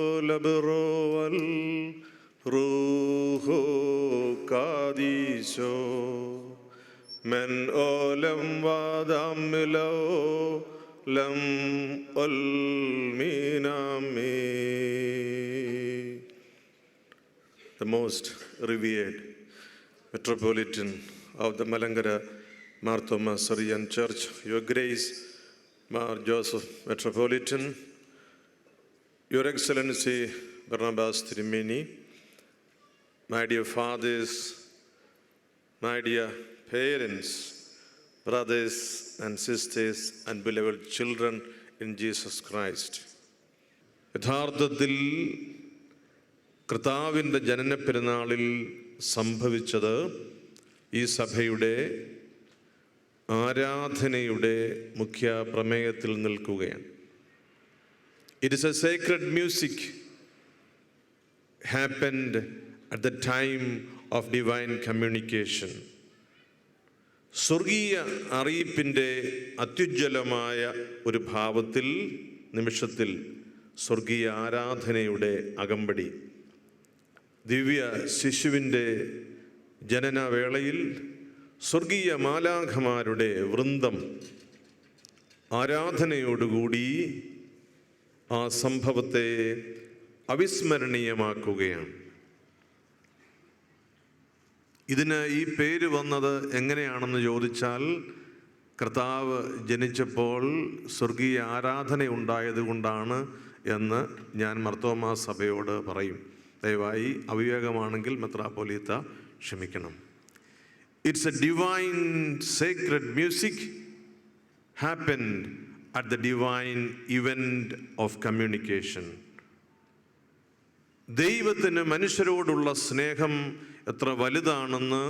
ശുഭോലബുലബുറോവൽ റൂഹോ കാദീശോ men ഓലം വാദാമിലോ ലം ഒൽമീനാമേ. The most revered Metropolitan of the Malangara Mar Thomas Syrian Church, Your Grace, Mar Joseph Metropolitan, Your Excellency Barnabas Tirimeni, my dear fathers, my dear parents, brothers and sisters and beloved children in Jesus Christ. യഥാർത്ഥത്തിൽ കർത്താവിൻ്റെ ജനന പെരുന്നാളിൽ സംഭവിച്ചത് ഈ സഭയുടെ ആരാധനയുടെ മുഖ്യ പ്രമേയത്തിൽ നിൽക്കുകയാണ്. It is a sacred music happened at the time of divine communication. സ്വർഗീയ അറിയിപ്പിൻ്റെ അത്യുജ്വലമായ ഒരു ഭാവത്തിൽ നിമിഷത്തിൽ സ്വർഗീയ ആരാധനയുടെ അകമ്പടി. ദിവ്യ ശിശുവിൻ്റെ ജനനവേളയിൽ സ്വർഗീയ മാലാഖമാരുടെ വൃന്ദം ആരാധനയോടുകൂടി ആ സംഭവത്തെ അവിസ്മരണീയമാക്കുകയാണ്. ഇതിന് ഈ പേര് വന്നത് എങ്ങനെയാണെന്ന് ചോദിച്ചാൽ, കർത്താവ് ജനിച്ചപ്പോൾ സ്വർഗീയ ആരാധന ഉണ്ടായതുകൊണ്ടാണ് എന്ന് ഞാൻ മർത്തോമാ സഭയോട് പറയും. ദയവായി അവിവേകമാണെങ്കിൽ മെത്രാപ്പൊലീത്ത ക്ഷമിക്കണം. It's a divine sacred music happened at the divine event of communication. ദൈവത്തിന് മനുഷ്യരോടുള്ള സ്നേഹം എത്ര വലുതാണെന്ന്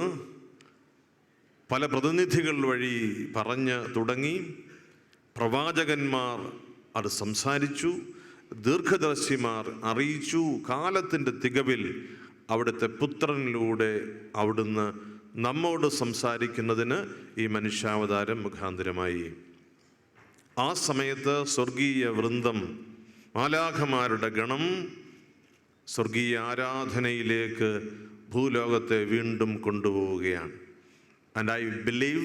പല പ്രതിനിധികൾ വഴി പറഞ്ഞ് തുടങ്ങി. പ്രവാചകന്മാർ അത് സംസാരിച്ചു, ദീർഘദർശിമാർ അറിയിച്ചു. കാലത്തിൻ്റെ തികവിൽ അവിടുത്തെ പുത്രനിലൂടെ അവിടുന്ന് നമ്മോട് സംസാരിക്കുന്നതിന് ഈ മനുഷ്യാവതാരം മുഖാന്തരമായി. ആ സമയത്ത് സ്വർഗീയ വൃന്ദം മാലാഖമാരുടെ ഗണം സ്വർഗീയ ആരാധനയിലേക്ക് ഭൂലോകത്തെ വീണ്ടും കൊണ്ടുപോവുകയാണ്. And I believe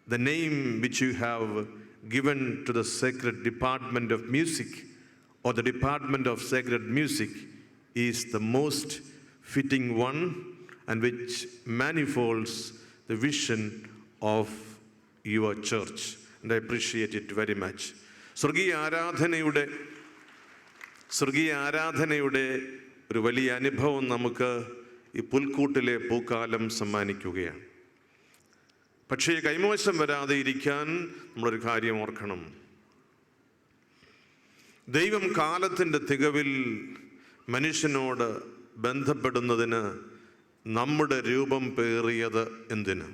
the name which you have given to the sacred department of music, or the department of sacred music, is the most fitting one and which manifolds the vision of your church. And I appreciate it very much. സ്വർഗീയ ആരാധനയുടെ ഒരു വലിയ അനുഭവം നമുക്ക് ഈ പുൽക്കൂട്ടിലെ പൂക്കാലം സമ്മാനിക്കുകയാണ്. പക്ഷേ കൈമോശം വരാതെ ഇരിക്കാൻ നമ്മളൊരു കാര്യം ഓർക്കണം. ദൈവം കാലത്തിൻ്റെ തികവിൽ മനുഷ്യനോട് ബന്ധപ്പെടുന്നതിന് നമ്മുടെ രൂപം പേറിയത് എന്തിന്?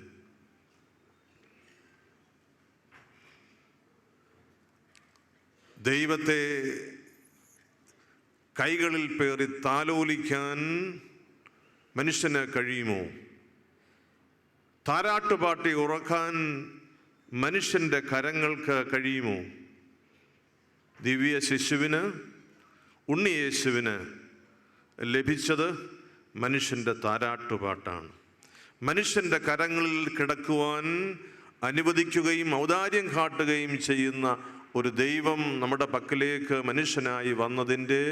ദൈവത്തെ കൈകളിൽ പേറി താലോലിക്കാൻ മനുഷ്യന് കഴിയുമോ? താരാട്ടുപാട്ടി ഉറക്കാൻ മനുഷ്യൻ്റെ കരങ്ങൾക്ക് കഴിയുമോ? ദിവ്യ ശിശുവിന്, ഉണ്ണിയേശുവിന് ലഭിച്ചത് മനുഷ്യൻ്റെ താരാട്ടുപാട്ടാണ്. മനുഷ്യൻ്റെ കരങ്ങളിൽ കിടക്കുവാൻ അനുവദിക്കുകയും ഔദാര്യം കാട്ടുകയും ചെയ്യുന്ന ഒരു ദൈവം നമ്മുടെ പക്കലേക്ക് മനുഷ്യനായി വന്നതിൻ്റെ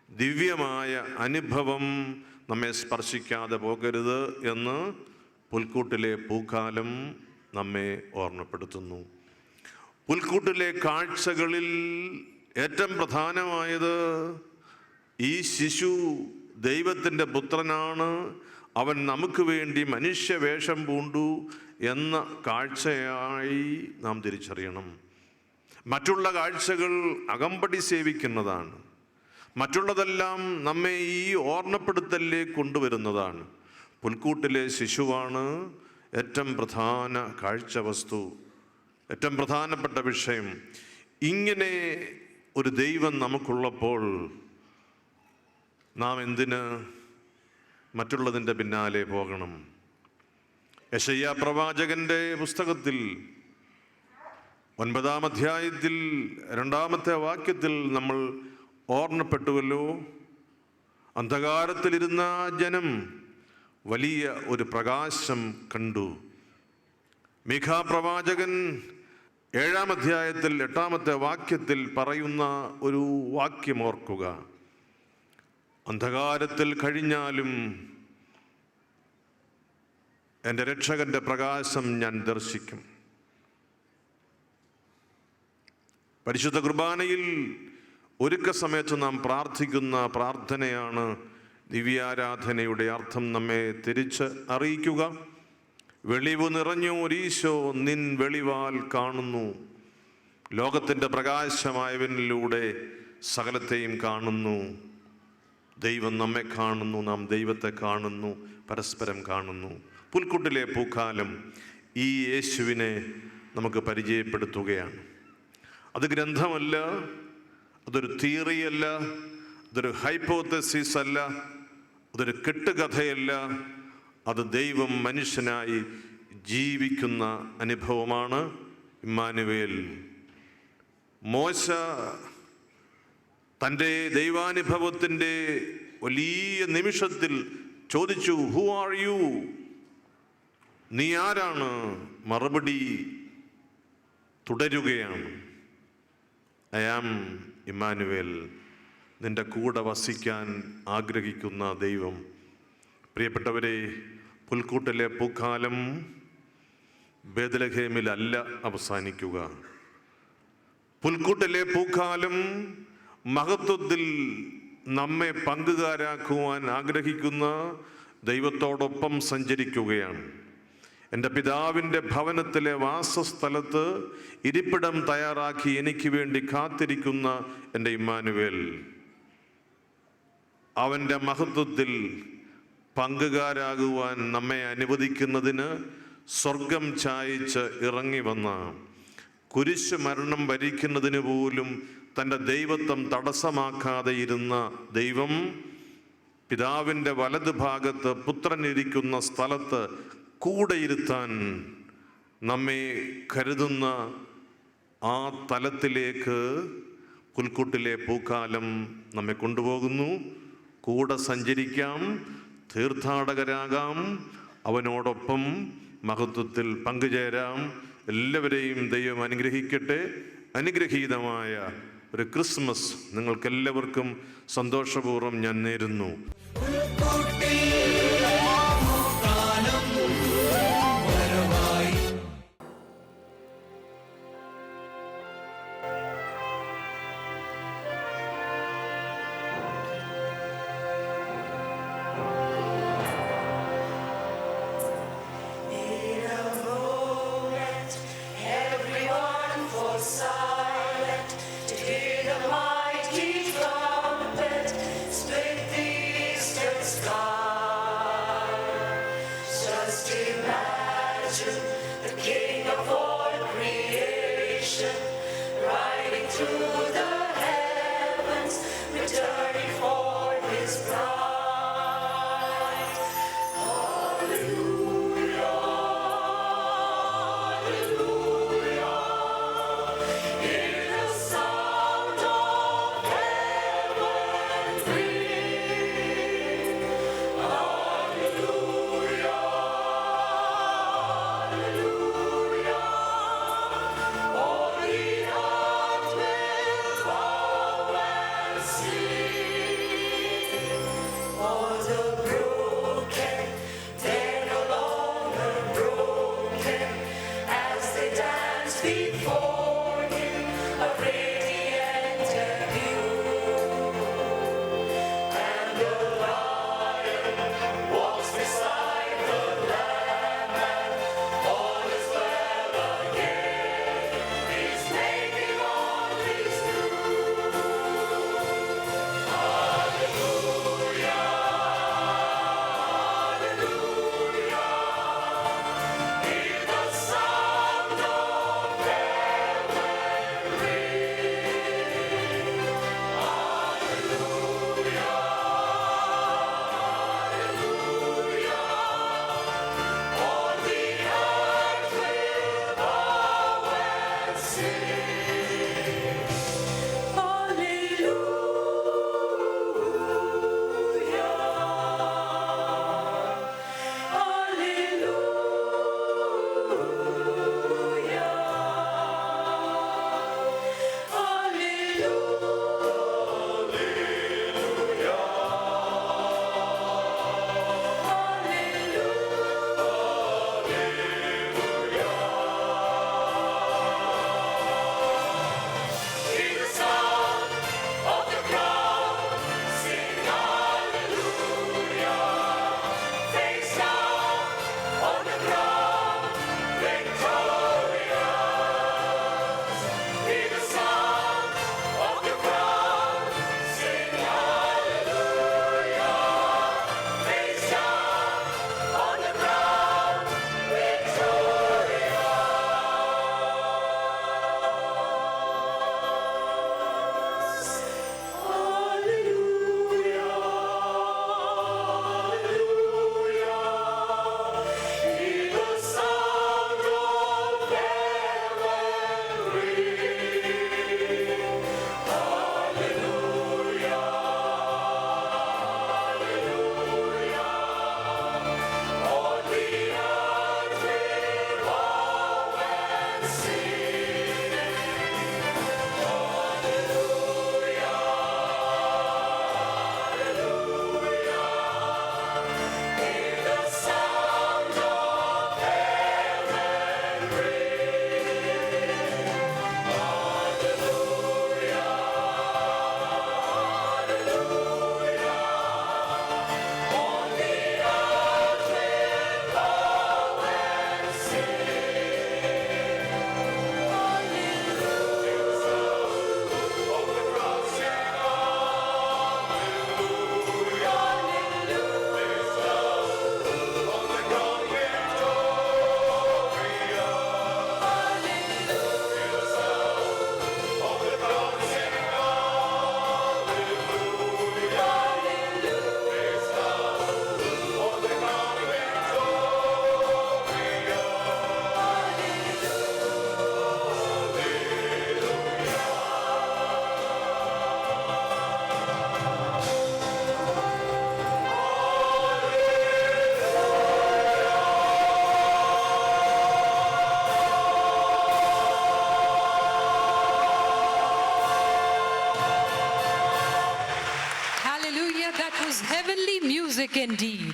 ദിവ്യമായ അനുഭവം നമ്മെ സ്പർശിക്കാതെ പോകരുത് എന്ന് പുൽക്കൂട്ടിലെ പൂക്കാലം നമ്മെ ഓർമ്മപ്പെടുത്തുന്നു. പുൽക്കൂട്ടിലെ കാഴ്ചകളിൽ ഏറ്റവും പ്രധാനമായത് ഈ ശിശു ദൈവത്തിൻ്റെ പുത്രനാണ്, അവൻ നമുക്ക് വേണ്ടി മനുഷ്യവേഷം പൂണ്ടു എന്ന കാഴ്ചയായി നാം തിരിച്ചറിയണം. മറ്റുള്ള കാഴ്ചകൾ അകമ്പടി സേവിക്കുന്നതാണ്. മറ്റുള്ളതെല്ലാം നമ്മെ ഈ ഓർമ്മപ്പെടുത്തലിലേക്ക് കൊണ്ടുവരുന്നതാണ്. പുൽക്കൂട്ടിലെ ശിശുവാണ് ഏറ്റവും പ്രധാന കാഴ്ച വസ്തു, ഏറ്റവും പ്രധാനപ്പെട്ട വിഷയം. ഇങ്ങനെ ഒരു ദൈവം നമുക്കുള്ളപ്പോൾ നാം എന്തിന് മറ്റുള്ളതിൻ്റെ പിന്നാലെ പോകണം? യെശയ്യാ പ്രവാചകന്റെ പുസ്തകത്തിൽ 9-ാം അധ്യായത്തിൽ 2-ാമത്തെ വാക്യത്തിൽ നമ്മൾ ഓർമ്മപ്പെട്ടുവല്ലോ, അന്ധകാരത്തിലിരുന്ന ജനം വലിയ ഒരു പ്രകാശം കണ്ടു. മീഖാ പ്രവാചകൻ 7-ാം അധ്യായത്തിൽ 8-ാമത്തെ വാക്യത്തിൽ പറയുന്ന ഒരു വാക്യം ഓർക്കുക: അന്ധകാരത്തിൽ കഴിഞ്ഞാലും എൻ്റെ രക്ഷകന്റെ പ്രകാശം ഞാൻ ദർശിക്കും. പരിശുദ്ധ കുർബാനയിൽ ഒരുക്ക സമയത്ത് നാം പ്രാർത്ഥിക്കുന്ന പ്രാർത്ഥനയാണ് ദിവ്യാരാധനയുടെ അർത്ഥം നമ്മെ തിരിച്ച് അറിയിക്കുക. വെളിവ് നിറഞ്ഞോരീശോ നിൻ വെളിവാൽ കാണുന്നു. ലോകത്തിൻ്റെ പ്രകാശമായവനിലൂടെ സകലത്തെയും കാണുന്നു. ദൈവം നമ്മെ കാണുന്നു, നാം ദൈവത്തെ കാണുന്നു, പരസ്പരം കാണുന്നു. പുൽക്കൂട്ടിലെ പൂക്കാലം ഈ യേശുവിനെ നമുക്ക് പരിചയപ്പെടുത്തുകയാണ്. അത് ഗ്രന്ഥമല്ല, അതൊരു തിയറിയല്ല, അതൊരു ഹൈപ്പോത്തസിസ് അല്ല, അതൊരു കെട്ടുകഥയല്ല. അത് ദൈവം മനുഷ്യനായി ജീവിക്കുന്ന അനുഭവമാണ്. ഇമ്മാനുവേൽ. മോശ തൻ്റെ ദൈവാനുഭവത്തിൻ്റെ വലിയ നിമിഷത്തിൽ ചോദിച്ചു, ഹു ആർ യു? നീ ആരാണ്? മറുപടി തുടരുകയാണ്, ഐ ആം ഇമ്മാനുവേൽ, നിന്റെ കൂടെ വസിക്കാൻ ആഗ്രഹിക്കുന്ന ദൈവം. പ്രിയപ്പെട്ടവരെ, പുൽക്കൂട്ടിലെ പൂക്കാലം ബേത്ലഹേമിലല്ല അവസാനിക്കുക. പുൽക്കൂട്ടിലെ പൂക്കാലം മഹത്വത്തിൽ നമ്മെ പങ്കുകാരാക്കുവാൻ ആഗ്രഹിക്കുന്ന ദൈവത്തോടൊപ്പം സഞ്ചരിക്കുകയാണ്. എൻ്റെ പിതാവിൻ്റെ ഭവനത്തിലെ വാസസ്ഥലത്ത് ഇരിപ്പിടം തയ്യാറാക്കി എനിക്ക് വേണ്ടി കാത്തിരിക്കുന്ന എൻ്റെ ഇമ്മാനുവേൽ, അവൻ്റെ മഹത്വത്തിൽ പങ്കുകാരാകുവാൻ നമ്മെ അനുവദിക്കുന്നതിന് സ്വർഗം ചായിച്ച് ഇറങ്ങി വന്ന, കുരിശ് മരണം വരിക്കുന്നതിന് പോലും തൻ്റെ ദൈവത്വം തടസ്സമാക്കാതെ ഇരുന്ന ദൈവം പിതാവിൻ്റെ വലത് ഭാഗത്ത് പുത്രനിരിക്കുന്ന സ്ഥലത്ത് കൂടെ ഇരുത്താൻ നമ്മെ കരുതുന്ന ആ തലത്തിലേക്ക് പുൽക്കൂട്ടിലെ പൂക്കാലം നമ്മെ കൊണ്ടുപോകുന്നു. കൂടെ സഞ്ചരിക്കാം, തീർത്ഥാടകരാകാം, അവനോടൊപ്പം മഹത്വത്തിൽ പങ്കുചേരാം. എല്ലാവരെയും ദൈവം അനുഗ്രഹിക്കട്ടെ. അനുഗ്രഹീതമായ ഒരു ക്രിസ്മസ് നിങ്ങൾക്കെല്ലാവർക്കും സന്തോഷപൂർവ്വം ഞാൻ നേരുന്നു. heavenly music indeed.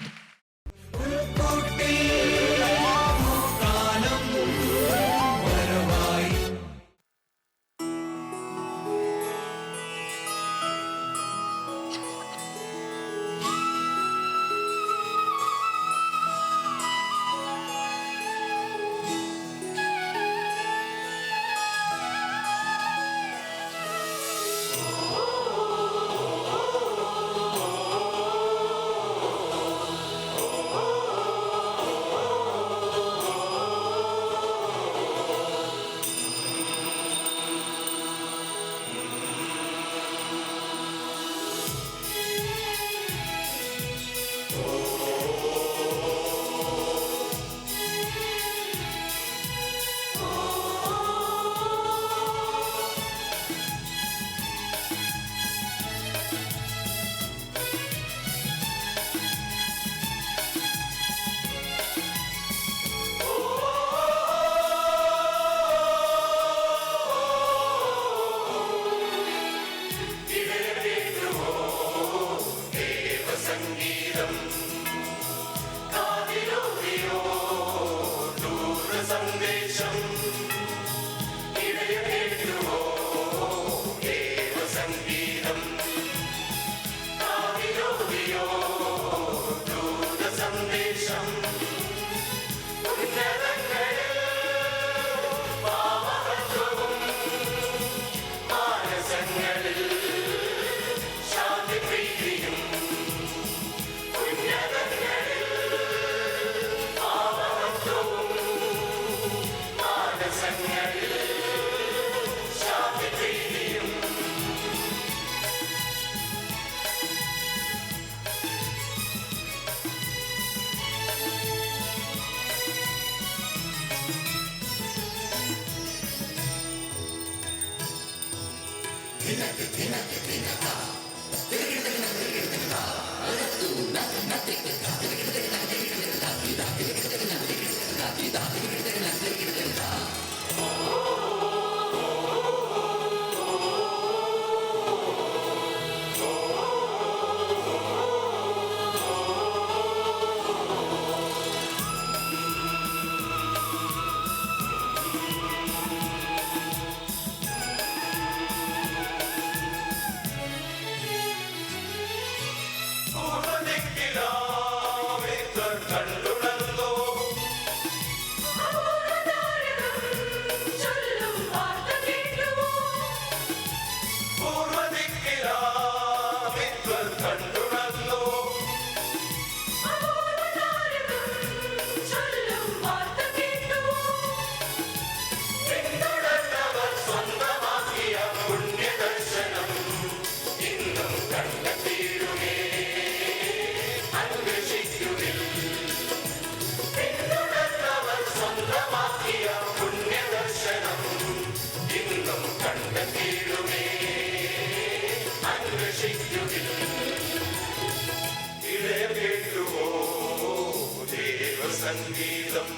സംഗീതം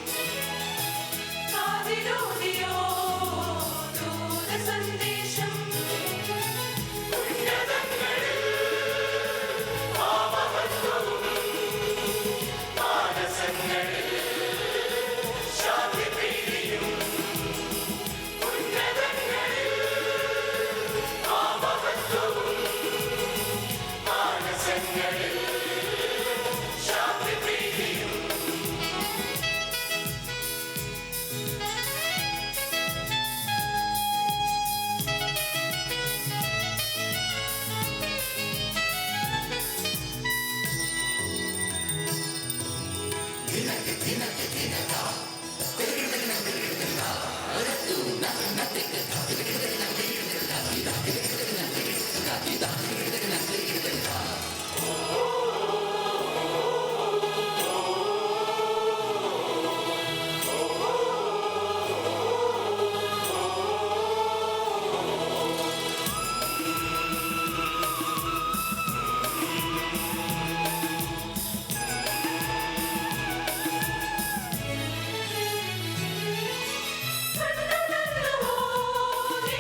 സന്ദേശം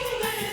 നിങ്ങൾ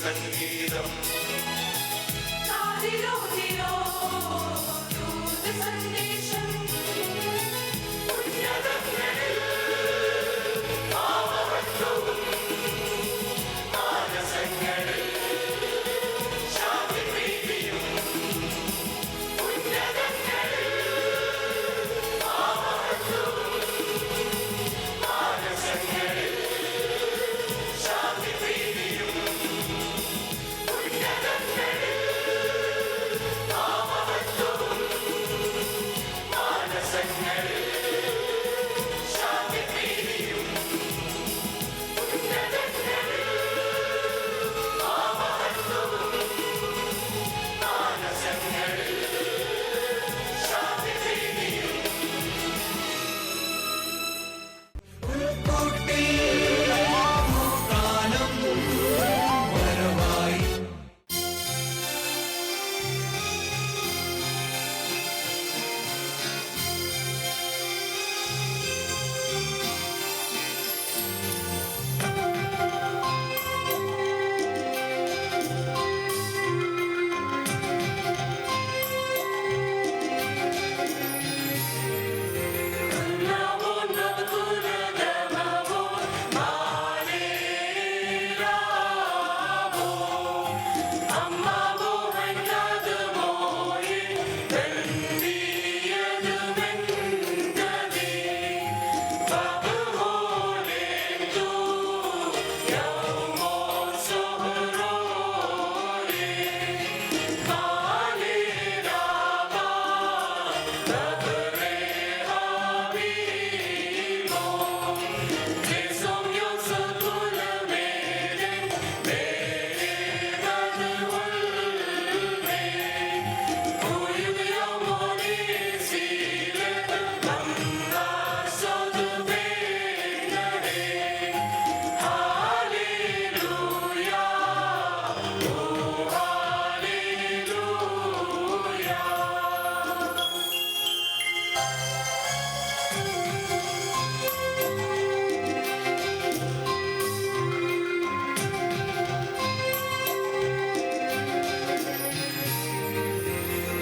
സംഗീതം കാതിലോതിരോ ദൂതസന്ദേശം ഉന്നതങ്ങളിൽ ഭാവവത്വവും മാനസങ്ങളിൽ ശാന്തി പ്രീതിയും ഉന്നതങ്ങളിൽ ഭാവവത്വവും മാനസങ്ങളിൽ ശാന്തി പ്രീതിയും ഉന്നതങ്ങളിൽ ഭാവവത്വവും മാനസങ്ങളിൽ ശാന്തി പ്രീതിയും ഉന്നതങ്ങളിൽ ഭാവവത്വവും മാനസങ്ങളിൽ ശാന്തി പ്രീതിയും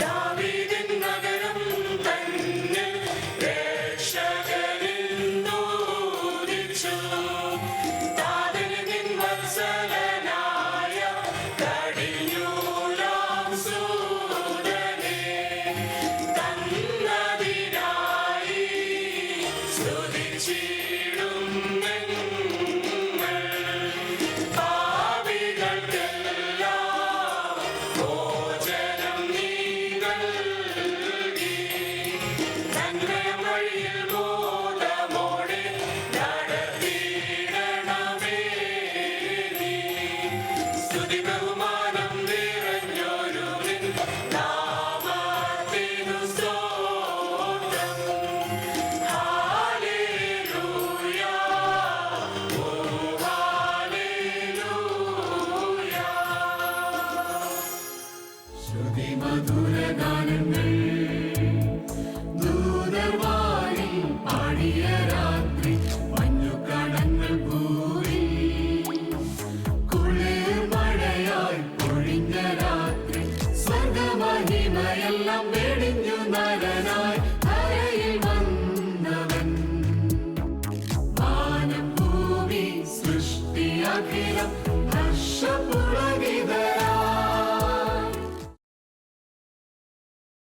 ദാവീദിൻ നഗരം തന്നിൽ രക്ഷകനിന്നുദിച്ചു. താതന് നിൻ വത്സലനായ കടിഞ്ഞൂലാം സൂതനെ തന്നതിനായി സ്തുതിച്ചിടും ഞങ്ങൾ. പാപികൾക്കെല്ലാം ഭോജനം നീ നൽകി. നന്മയം വഴിയിൽ ബോധമോടെ നടത്തിയിടണമേ നീ. സ്തുതി ബഹുമാനം നിറഞ്ഞൊരു നിൻ നാമത്തിനു സ്തോത്രം. ഹല്ലേലൂയ, ഓ ഹല്ലേലൂയ. ശ്രുതിമധുരഗാനങ്ങൾ ദൂതർവാനിൽ പാടിയ രാത്രി, മഞ്ഞുകണങ്ങൾ ഭൂവിൽ കുളിർ മഴയായി പൊഴിഞ്ഞ രാത്രി, സ്വർഗമഹിമയെല്ലാം വെടിഞ്ഞു നരനായി